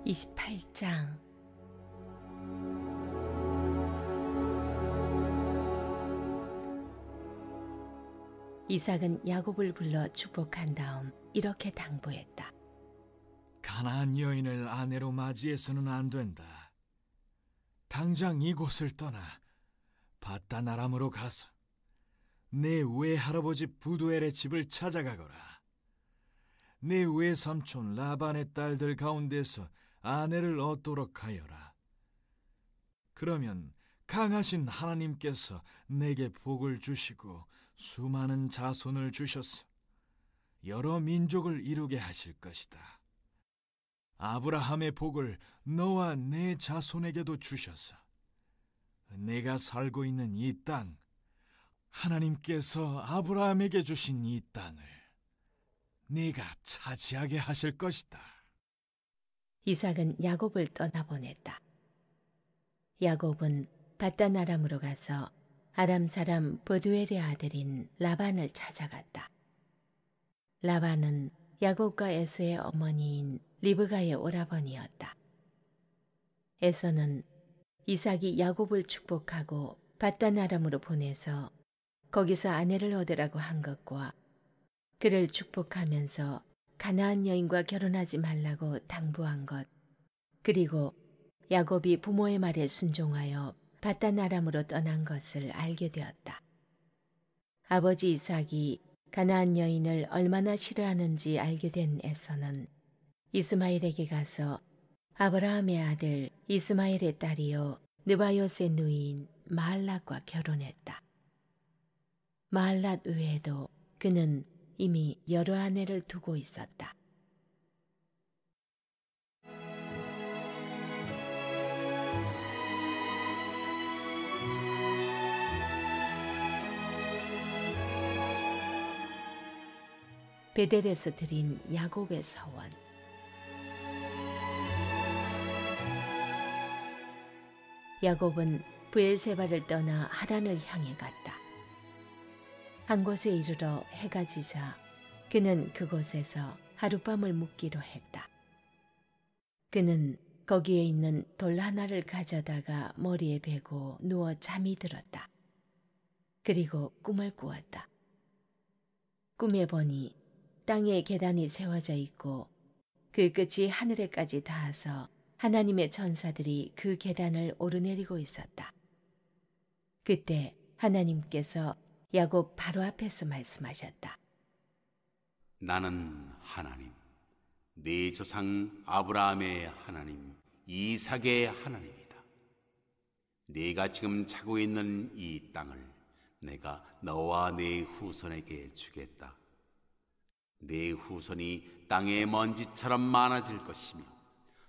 28장. 이삭은 야곱을 불러 축복한 다음 이렇게 당부했다. 가나안 여인을 아내로 맞이해서는 안 된다. 당장 이곳을 떠나 밧단 아람으로 가서 내 외할아버지 부두엘의 집을 찾아가거라. 내 외삼촌 라반의 딸들 가운데서 아내를 얻도록 하여라. 그러면 강하신 하나님께서 내게 복을 주시고 수많은 자손을 주셔서 여러 민족을 이루게 하실 것이다. 아브라함의 복을 너와 내 자손에게도 주셔서 내가 살고 있는 이 땅, 하나님께서 아브라함에게 주신 이 땅을 네가 차지하게 하실 것이다. 이삭은 야곱을 떠나보냈다. 야곱은 밧단 아람으로 가서 아람 사람 버두엘의 아들인 라반을 찾아갔다. 라반은 야곱과 에서의 어머니인 리브가의 오라버니였다. 에서는 이삭이 야곱을 축복하고 밧단 아람으로 보내서 거기서 아내를 얻으라고 한 것과 그를 축복하면서 가나안 여인과 결혼하지 말라고 당부한 것, 그리고 야곱이 부모의 말에 순종하여 밧단 아람으로 떠난 것을 알게 되었다. 아버지 이삭이 가나안 여인을 얼마나 싫어하는지 알게 된 에서는 이스마엘에게 가서 아브라함의 아들 이스마엘의 딸이요 느바요스의 누이인 마할랏과 결혼했다. 마할랏 외에도 그는 이미 여러 아내를 두고 있었다. 베델에서 드린 야곱의 서원. 야곱은 브엘세바를 떠나 하란을 향해 갔다. 한 곳에 이르러 해가 지자 그는 그곳에서 하룻밤을 묵기로 했다. 그는 거기에 있는 돌 하나를 가져다가 머리에 베고 누워 잠이 들었다. 그리고 꿈을 꾸었다. 꿈에 보니 땅에 계단이 세워져 있고 그 끝이 하늘에까지 닿아서 하나님의 천사들이 그 계단을 오르내리고 있었다. 그때 하나님께서 야곱 바로 앞에서 말씀하셨다. 나는 하나님, 네 조상 아브라함의 하나님, 이삭의 하나님이다. 네가 지금 자고 있는 이 땅을 내가 너와 네 후손에게 주겠다. 네 후손이 땅의 먼지처럼 많아질 것이며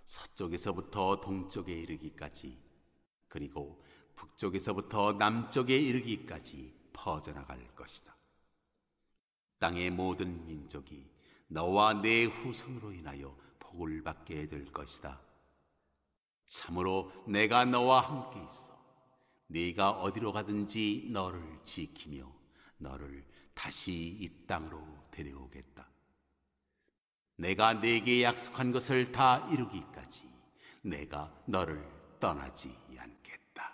서쪽에서부터 동쪽에 이르기까지 그리고 북쪽에서부터 남쪽에 이르기까지 퍼져나갈 것이다. 땅의 모든 민족이 너와 네 후손으로 인하여 복을 받게 될 것이다. 참으로 내가 너와 함께 있어 네가 어디로 가든지 너를 지키며 너를 다시 이 땅으로 데려오겠다. 내가 네게 약속한 것을 다 이루기까지 내가 너를 떠나지 않겠다.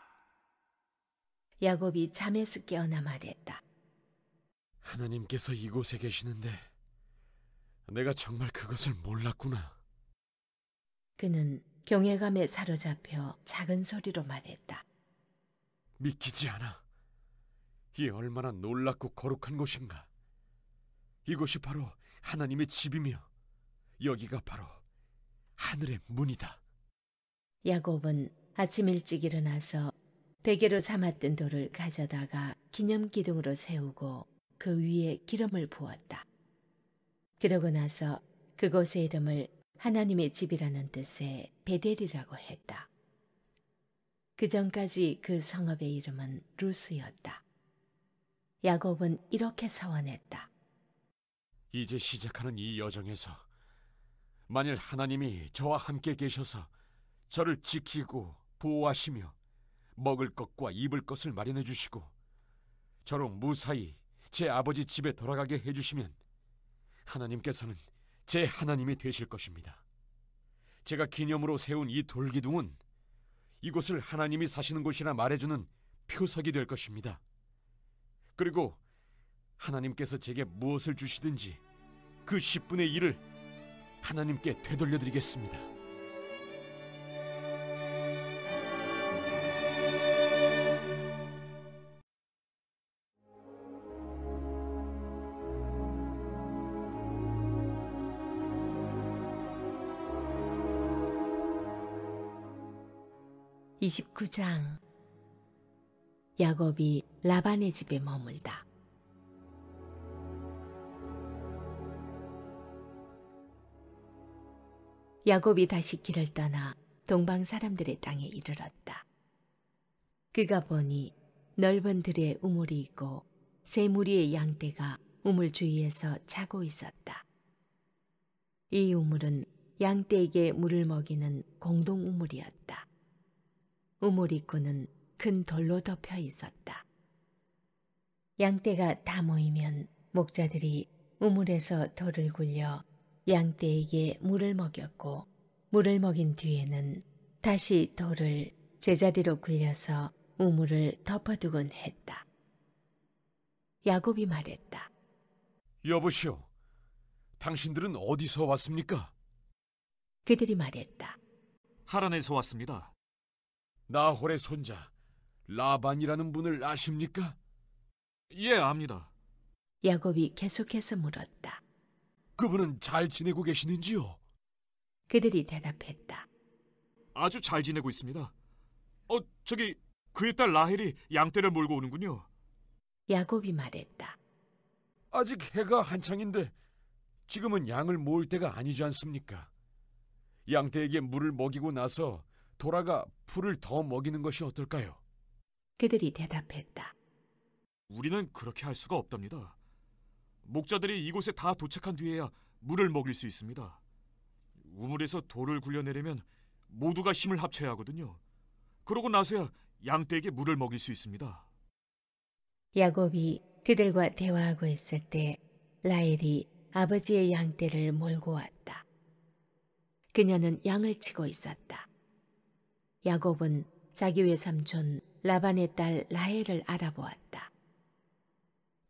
야곱이 잠에서 깨어나 말했다. 하나님께서 이곳에 계시는데 내가 정말 그것을 몰랐구나. 그는 경외감에 사로잡혀 작은 소리로 말했다. 믿기지 않아. 이 얼마나 놀랍고 거룩한 곳인가. 이곳이 바로 하나님의 집이며 여기가 바로 하늘의 문이다. 야곱은 아침 일찍 일어나서 베개로 삼았던 돌을 가져다가 기념기둥으로 세우고 그 위에 기름을 부었다. 그러고 나서 그곳의 이름을 하나님의 집이라는 뜻의 베델이라고 했다. 그 전까지 그 성읍의 이름은 루스였다. 야곱은 이렇게 서원했다. 이제 시작하는 이 여정에서 만일 하나님이 저와 함께 계셔서 저를 지키고 보호하시며 먹을 것과 입을 것을 마련해 주시고 저로 무사히 제 아버지 집에 돌아가게 해주시면 하나님께서는 제 하나님이 되실 것입니다. 제가 기념으로 세운 이 돌기둥은 이곳을 하나님이 사시는 곳이라 말해주는 표석이 될 것입니다. 그리고 하나님께서 제게 무엇을 주시든지 그 10분의 1을 하나님께 되돌려드리겠습니다. (29장) 야곱이 라반의 집에 머물다. 야곱이 다시 길을 떠나 동방 사람들의 땅에 이르렀다. 그가 보니 넓은 들에 우물이 있고 세 무리의 양떼가 우물 주위에서 자고 있었다. 이 우물은 양떼에게 물을 먹이는 공동 우물이었다. 우물 입구는 큰 돌로 덮여 있었다. 양떼가 다 모이면 목자들이 우물에서 돌을 굴려 양떼에게 물을 먹였고, 물을 먹인 뒤에는 다시 돌을 제자리로 굴려서 우물을 덮어두곤 했다. 야곱이 말했다. 여보시오, 당신들은 어디서 왔습니까? 그들이 말했다. 하란에서 왔습니다. 나홀의 손자 라반이라는 분을 아십니까? 예, 압니다. 야곱이 계속해서 물었다. 그분은 잘 지내고 계시는지요? 그들이 대답했다. 아주 잘 지내고 있습니다. 저기 그의 딸 라헬이 양떼를 몰고 오는군요. 야곱이 말했다. 아직 해가 한창인데 지금은 양을 모을 때가 아니지 않습니까? 양떼에게 물을 먹이고 나서 돌아가 풀을 더 먹이는 것이 어떨까요? 그들이 대답했다. 우리는 그렇게 할 수가 없답니다. 목자들이 이곳에 다 도착한 뒤에야 물을 먹일 수 있습니다. 우물에서 돌을 굴려내려면 모두가 힘을 합쳐야 하거든요. 그러고 나서야 양떼에게 물을 먹일 수 있습니다. 야곱이 그들과 대화하고 있을 때 라헬이 아버지의 양떼를 몰고 왔다. 그녀는 양을 치고 있었다. 야곱은 자기 외삼촌 라반의 딸 라헬을 알아보았다.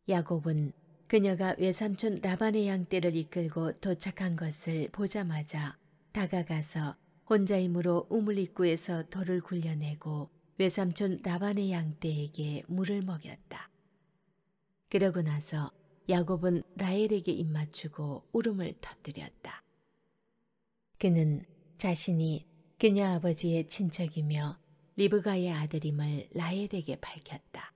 야곱은 그녀가 외삼촌 라반의 양떼를 이끌고 도착한 것을 보자마자 다가가서 혼자 힘으로 우물 입구에서 돌을 굴려내고 외삼촌 라반의 양떼에게 물을 먹였다. 그러고 나서 야곱은 라헬에게 입맞추고 울음을 터뜨렸다. 그는 자신이 그녀 아버지의 친척이며 리브가의 아들임을 라헬에게 밝혔다.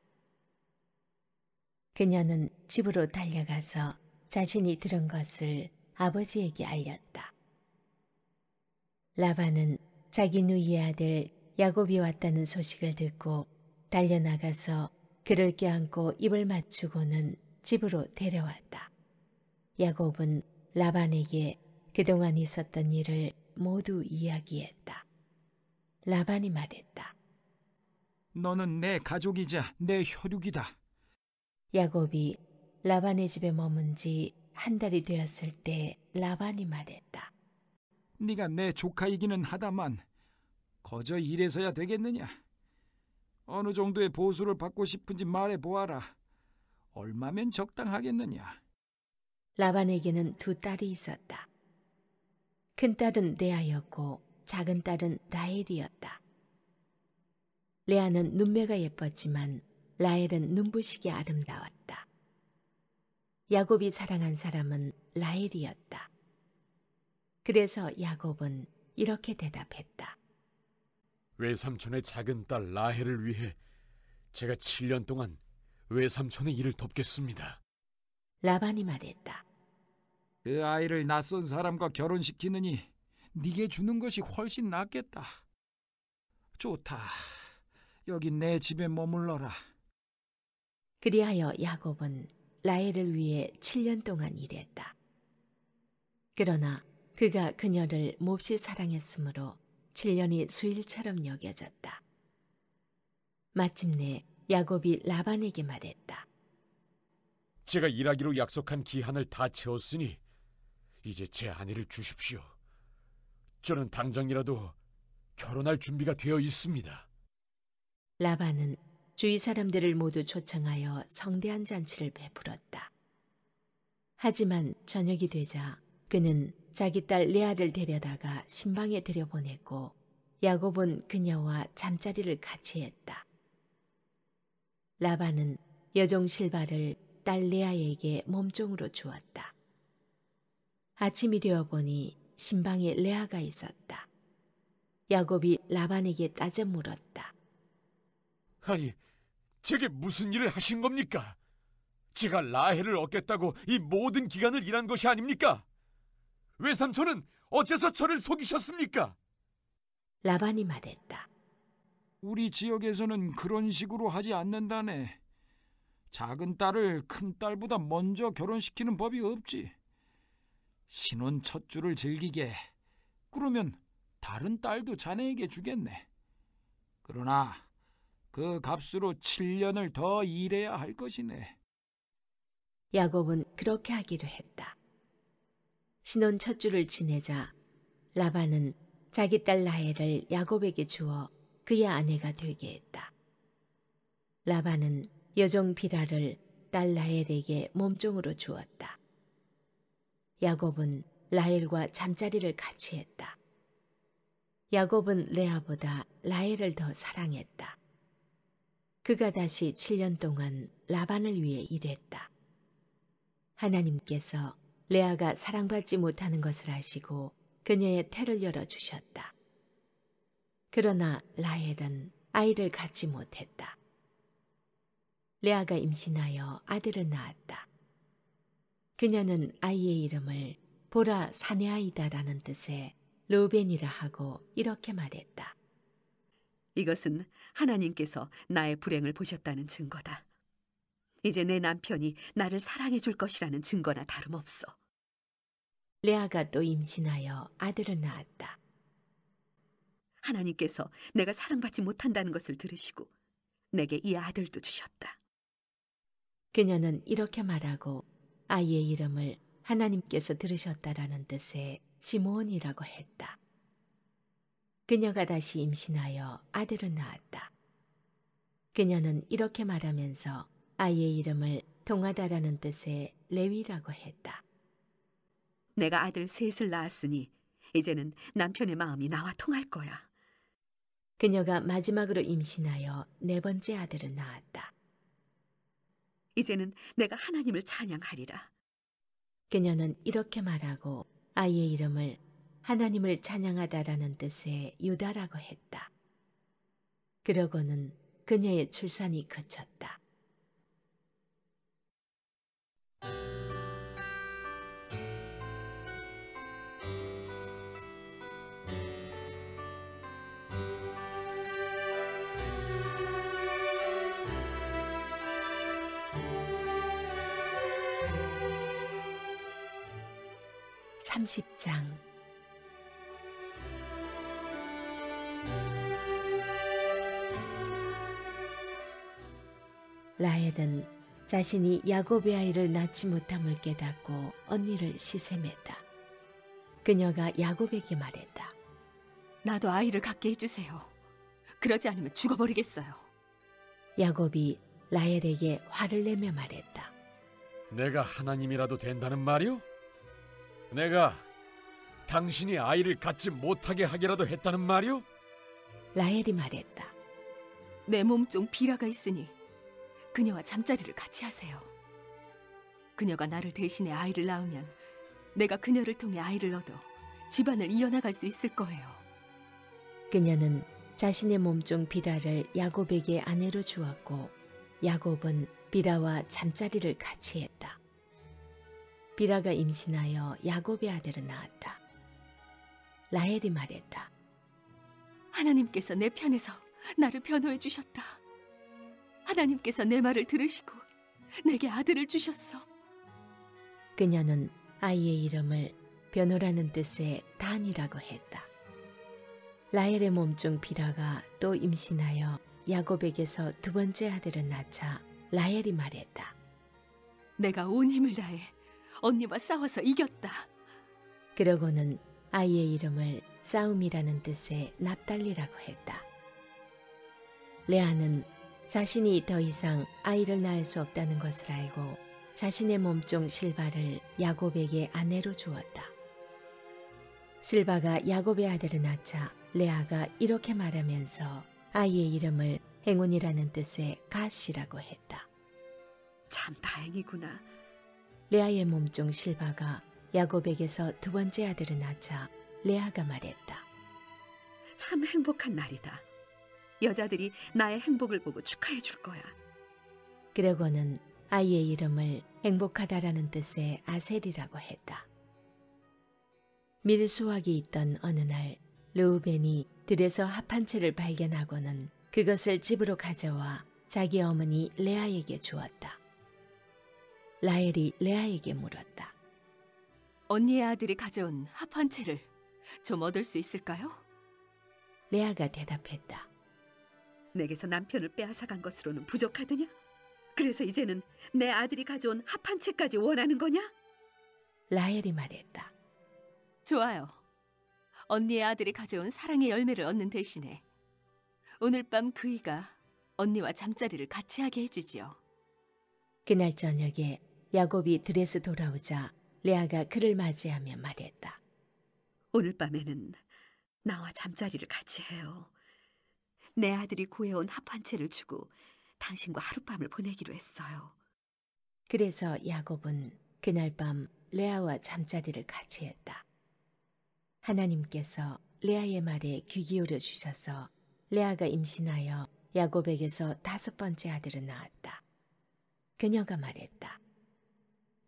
그녀는 집으로 달려가서 자신이 들은 것을 아버지에게 알렸다. 라반은 자기 누이의 아들 야곱이 왔다는 소식을 듣고 달려나가서 그를 껴안고 입을 맞추고는 집으로 데려왔다. 야곱은 라반에게 그동안 있었던 일을 모두 이야기했다. 라반이 말했다. 너는 내 가족이자 내 혈육이다. 야곱이 라반의 집에 머문 지 한 달이 되었을 때 라반이 말했다. 네가 내 조카이기는 하다만 거저 이래서야 되겠느냐? 어느 정도의 보수를 받고 싶은지 말해보아라. 얼마면 적당하겠느냐? 라반에게는 두 딸이 있었다. 큰 딸은 레아였고 작은 딸은 라헬이었다. 레아는 눈매가 예뻤지만 라헬은 눈부시게 아름다웠다. 야곱이 사랑한 사람은 라헬이었다. 그래서 야곱은 이렇게 대답했다. 외삼촌의 작은 딸 라헬을 위해 제가 7년 동안 외삼촌의 일을 돕겠습니다. 라반이 말했다. 그 아이를 낯선 사람과 결혼시키느니 네게 주는 것이 훨씬 낫겠다. 좋다. 여기 내 집에 머물러라. 그리하여 야곱은 라헬을 위해 7년 동안 일했다. 그러나 그가 그녀를 몹시 사랑했으므로 7년이 수일처럼 여겨졌다. 마침내 야곱이 라반에게 말했다. 제가 일하기로 약속한 기한을 다 채웠으니 이제 제 아내를 주십시오. 저는 당장이라도 결혼할 준비가 되어 있습니다. 라반은 주위 사람들을 모두 초청하여 성대한 잔치를 베풀었다. 하지만 저녁이 되자 그는 자기 딸 레아를 데려다가 신방에 들여보냈고 야곱은 그녀와 잠자리를 같이 했다. 라반은 여종 실바를 딸 레아에게 몸종으로 주었다. 아침이 되어 보니 신방에 레아가 있었다. 야곱이 라반에게 따져 물었다. 아니, 제게 무슨 일을 하신 겁니까? 제가 라헬을 얻겠다고 이 모든 기간을 일한 것이 아닙니까? 외삼촌은 어째서 저를 속이셨습니까? 라반이 말했다. 우리 지역에서는 그런 식으로 하지 않는다네. 작은 딸을 큰 딸보다 먼저 결혼시키는 법이 없지. 신혼 첫 주를 즐기게. 그러면 다른 딸도 자네에게 주겠네. 그러나 그 값으로 7년을 더 일해야 할 것이네. 야곱은 그렇게 하기로 했다. 신혼 첫 주를 지내자 라반은 자기 딸 라헬을 야곱에게 주어 그의 아내가 되게 했다. 라반은 여종 비라를 딸 라헬에게 몸종으로 주었다. 야곱은 라헬과 잠자리를 같이 했다. 야곱은 레아보다 라헬을 더 사랑했다. 그가 다시 7년 동안 라반을 위해 일했다. 하나님께서 레아가 사랑받지 못하는 것을 아시고 그녀의 태를 열어주셨다. 그러나 라헬은 아이를 갖지 못했다. 레아가 임신하여 아들을 낳았다. 그녀는 아이의 이름을 보라 사내아이다라는 뜻의 르우벤이라 하고 이렇게 말했다. 이것은 하나님께서 나의 불행을 보셨다는 증거다. 이제 내 남편이 나를 사랑해 줄 것이라는 증거나 다름없어. 레아가 또 임신하여 아들을 낳았다. 하나님께서 내가 사랑받지 못한다는 것을 들으시고 내게 이 아들도 주셨다. 그녀는 이렇게 말하고 아이의 이름을 하나님께서 들으셨다라는 뜻의 시므온이라고 했다. 그녀가 다시 임신하여 아들을 낳았다. 그녀는 이렇게 말하면서 아이의 이름을 통하다라는 뜻의 레위라고 했다. 내가 아들 셋을 낳았으니 이제는 남편의 마음이 나와 통할 거야. 그녀가 마지막으로 임신하여 네 번째 아들을 낳았다. 이제는 내가 하나님을 찬양하리라. 그녀는 이렇게 말하고 아이의 이름을 하나님을 찬양하다라는 뜻의 유다라고 했다. 그러고는 그녀의 출산이 그쳤다. (30장) 라헬은 자신이 야곱의 아이를 낳지 못함을 깨닫고 언니를 시샘했다. 그녀가 야곱에게 말했다. 나도 아이를 갖게 해주세요. 그러지 않으면 죽어버리겠어요. 야곱이 라헬에게 화를 내며 말했다. 내가 하나님이라도 된다는 말이오? 내가 당신이 아이를 갖지 못하게 하기라도 했다는 말이오? 라헬이 말했다. 내 몸종 비라가 있으니 그녀와 잠자리를 같이 하세요. 그녀가 나를 대신해 아이를 낳으면 내가 그녀를 통해 아이를 얻어 집안을 이어나갈 수 있을 거예요. 그녀는 자신의 몸종 비라를 야곱에게 아내로 주었고 야곱은 비라와 잠자리를 같이 했다. 비라가 임신하여 야곱의 아들을 낳았다. 라헬이 말했다. 하나님께서 내 편에서 나를 변호해 주셨다. 하나님께서 내 말을 들으시고 내게 아들을 주셨어. 그녀는 아이의 이름을 변호라는 뜻의 단이라고 했다. 라헬의 몸중 비라가 또 임신하여 야곱에게서 두 번째 아들을 낳자 라헬이 말했다. 내가 온 힘을 다해 언니와 싸워서 이겼다. 그러고는 아이의 이름을 싸움이라는 뜻의 납달리라고 했다. 레아는 자신이 더 이상 아이를 낳을 수 없다는 것을 알고 자신의 몸종 실바를 야곱에게 아내로 주었다. 실바가 야곱의 아들을 낳자 레아가 이렇게 말하면서 아이의 이름을 행운이라는 뜻의 갓이라고 했다. 참 다행이구나. 레아의 몸종 실바가 야곱에게서 두 번째 아들을 낳자 레아가 말했다. 참 행복한 날이다. 여자들이 나의 행복을 보고 축하해 줄 거야. 그러고는 아이의 이름을 행복하다라는 뜻의 아셀이라고 했다. 밀수확이 있던 어느 날 르우벤이 들에서 합 한 채를 발견하고는 그것을 집으로 가져와 자기 어머니 레아에게 주었다. 라헬이 레아에게 물었다. 언니의 아들이 가져온 합 한 채를 좀 얻을 수 있을까요? 레아가 대답했다. 내게서 남편을 빼앗아간 것으로는 부족하더냐? 그래서 이제는 내 아들이 가져온 합 한 채까지 원하는 거냐? 라헬이 말했다. 좋아요. 언니의 아들이 가져온 사랑의 열매를 얻는 대신에 오늘 밤 그이가 언니와 잠자리를 같이 하게 해주지요. 그날 저녁에 야곱이 들에서 돌아오자 레아가 그를 맞이하며 말했다. 오늘 밤에는 나와 잠자리를 같이 해요. 내 아들이 구해온 합 한 채를 주고 당신과 하룻밤을 보내기로 했어요. 그래서 야곱은 그날 밤 레아와 잠자리를 같이 했다. 하나님께서 레아의 말에 귀 기울여 주셔서 레아가 임신하여 야곱에게서 5번째 아들을 낳았다. 그녀가 말했다.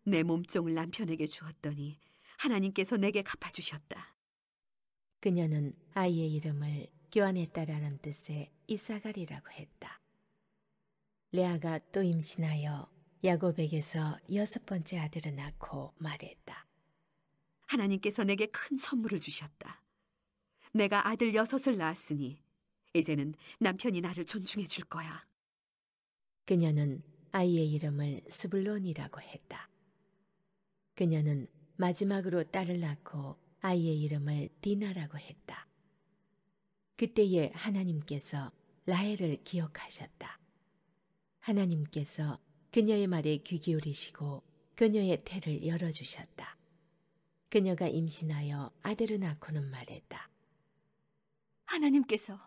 내 몸종을 남편에게 주었더니 하나님께서 내게 갚아주셨다. 그녀는 아이의 이름을 교환했다라는 뜻의 이사갈이라고 했다. 레아가 또 임신하여 야곱에게서 6번째 아들을 낳고 말했다. 하나님께서 내게 큰 선물을 주셨다. 내가 아들 6을 낳았으니 이제는 남편이 나를 존중해 줄 거야. 그녀는 아이의 이름을 스불론이라고 했다. 그녀는 마지막으로 딸을 낳고 아이의 이름을 디나라고 했다. 그때에 하나님께서 라헬을 기억하셨다. 하나님께서 그녀의 말에 귀 기울이시고 그녀의 태를 열어주셨다. 그녀가 임신하여 아들을 낳고는 말했다. 하나님께서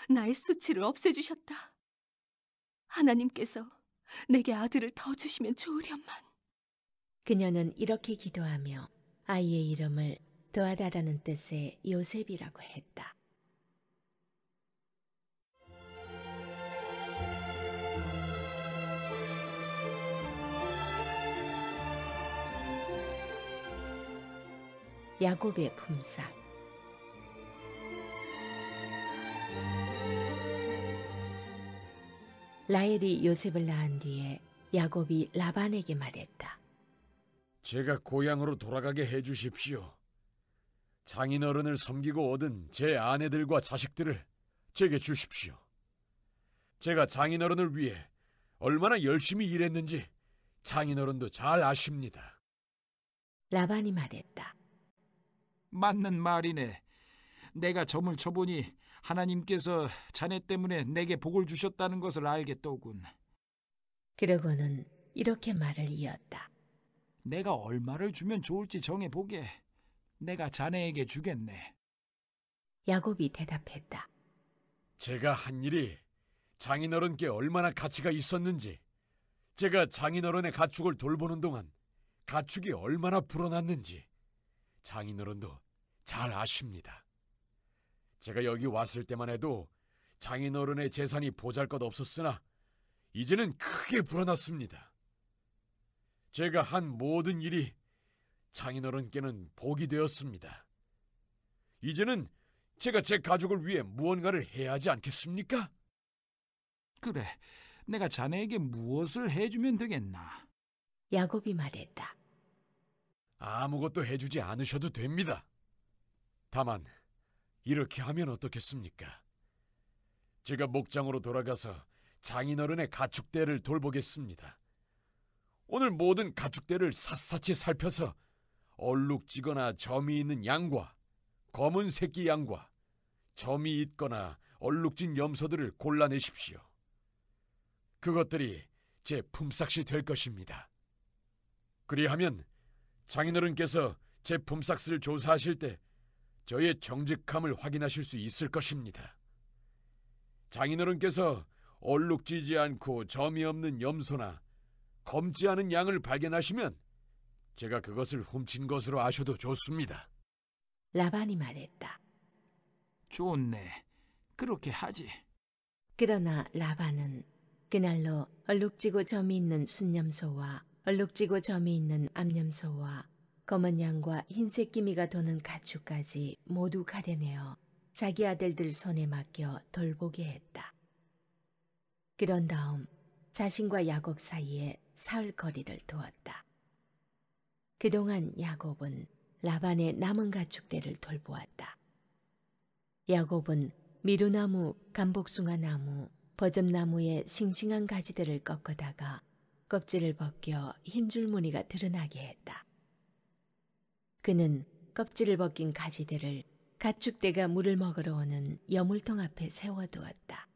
나의 수치를 없애주셨다. 하나님께서 내게 아들을 더 주시면 좋으련만. 그녀는 이렇게 기도하며 아이의 이름을 도하다라는 뜻의 요셉이라고 했다. 야곱의 품삯. 라헬이 요셉을 낳은 뒤에 야곱이 라반에게 말했다. 제가 고향으로 돌아가게 해주십시오. 장인어른을 섬기고 얻은 제 아내들과 자식들을 제게 주십시오. 제가 장인어른을 위해 얼마나 열심히 일했는지 장인어른도 잘 아십니다. 라반이 말했다. 맞는 말이네. 내가 점을 쳐보니 하나님께서 자네 때문에 내게 복을 주셨다는 것을 알겠더군. 그러고는 이렇게 말을 이었다. 내가 얼마를 주면 좋을지 정해보게. 내가 자네에게 주겠네. 야곱이 대답했다. 제가 한 일이 장인어른께 얼마나 가치가 있었는지, 제가 장인어른의 가축을 돌보는 동안 가축이 얼마나 불어났는지 장인어른도 잘 아십니다. 제가 여기 왔을 때만 해도 장인어른의 재산이 보잘것없었으나 이제는 크게 불어났습니다. 제가 한 모든 일이 장인어른께는 복이 되었습니다. 이제는 제가 제 가족을 위해 무언가를 해야 하지 않겠습니까? 그래, 내가 자네에게 무엇을 해주면 되겠나? 야곱이 말했다. 아무것도 해주지 않으셔도 됩니다. 다만 이렇게 하면 어떻겠습니까? 제가 목장으로 돌아가서 장인어른의 가축대를 돌보겠습니다. 오늘 모든 가축대를 샅샅이 살펴서 얼룩지거나 점이 있는 양과 검은 새끼 양과 점이 있거나 얼룩진 염소들을 골라내십시오. 그것들이 제 품삯이 될 것입니다. 그리하면 장인어른께서 제 품삯을 조사하실 때 저의 정직함을 확인하실 수 있을 것입니다. 장인어른께서 얼룩지지 않고 점이 없는 염소나 검지 않은 양을 발견하시면 제가 그것을 훔친 것으로 아셔도 좋습니다. 라반이 말했다. 좋네. 그렇게 하지. 그러나 라반은 그날로 얼룩지고 점이 있는 순염소와 얼룩지고 점이 있는 암염소와 검은 양과 흰색 기미가 도는 가축까지 모두 가려내어 자기 아들들 손에 맡겨 돌보게 했다. 그런 다음 자신과 야곱 사이에 사흘 거리를 두었다. 그동안 야곱은 라반의 남은 가축들을 돌보았다. 야곱은 미루나무, 감복숭아나무, 버점나무의 싱싱한 가지들을 꺾어다가 껍질을 벗겨 흰 줄무늬가 드러나게 했다. 그는 껍질을 벗긴 가지들을 가축대가 물을 먹으러 오는 여물통 앞에 세워두었다.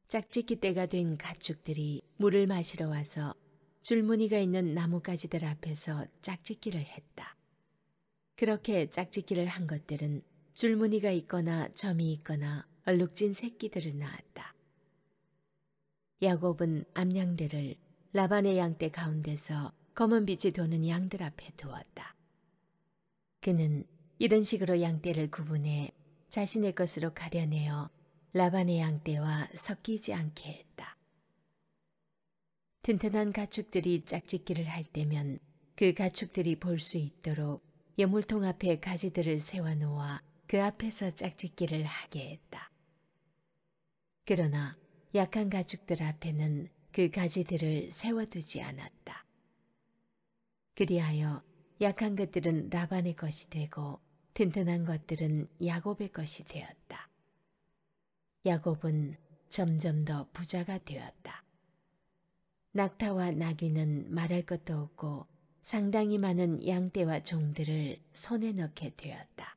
짝짓기 때가 된 가축들이 물을 마시러 와서 줄무늬가 있는 나뭇가지들 앞에서 짝짓기를 했다. 그렇게 짝짓기를 한 것들은 줄무늬가 있거나 점이 있거나 얼룩진 새끼들을 낳았다. 야곱은 암양들을 라반의 양떼 가운데서 검은 빛이 도는 양들 앞에 두었다. 그는 이런 식으로 양떼를 구분해 자신의 것으로 가려내어 라반의 양떼와 섞이지 않게 했다. 튼튼한 가축들이 짝짓기를 할 때면 그 가축들이 볼 수 있도록 여물통 앞에 가지들을 세워놓아 그 앞에서 짝짓기를 하게 했다. 그러나 약한 가축들 앞에는 그 가지들을 세워두지 않았다. 그리하여 약한 것들은 라반의 것이 되고 튼튼한 것들은 야곱의 것이 되었다. 야곱은 점점 더 부자가 되었다. 낙타와 나귀는 말할 것도 없고 상당히 많은 양떼와 종들을 손에 넣게 되었다.